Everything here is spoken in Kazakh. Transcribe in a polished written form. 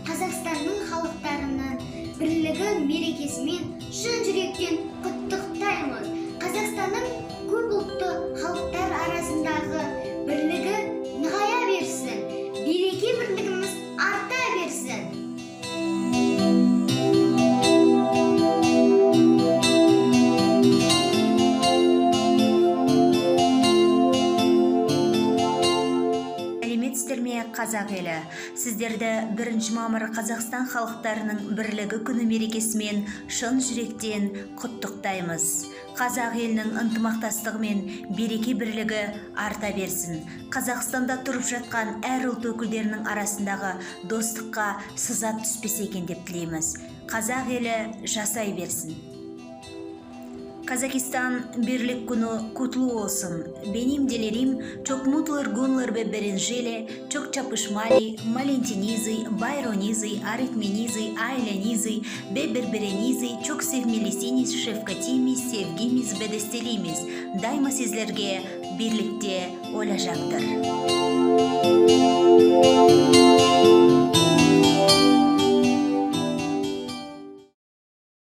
Қазақстанның халықтарының бірлігі мерекесімен шын жүректен құттықтаймыз. Қазақстанның көп ұлтты халықтар арасындағы бірлігі нығая берсін, береке бірлігіміз арта берсін. Қазақ елі, сіздерді 1 мамыр Қазақстан халықтарының бірлігі күні мерекесімен шын жүректен құттықтаймыз. Қазақ елінің ынтымақтастығы мен береке бірлігі арта берсін. Қазақстанда тұрып жатқан әр ұлт өкілдерінің арасындағы достыққа сызат түспесе екен деп тілейміз. Қазақ елі жасай берсін. Казахстан бірлік күні құтлы olsun. Benim dilerim çok mutlu günler ve berenceli, çok çapışmalı, malentinizi, bayronizi, öğretmenizi, ailenizi ve birbirinizi çok sevmelisiniz, şefkatimiz, sevgimiz ve desteğimiz daima sizlerge birlikte olacaktır.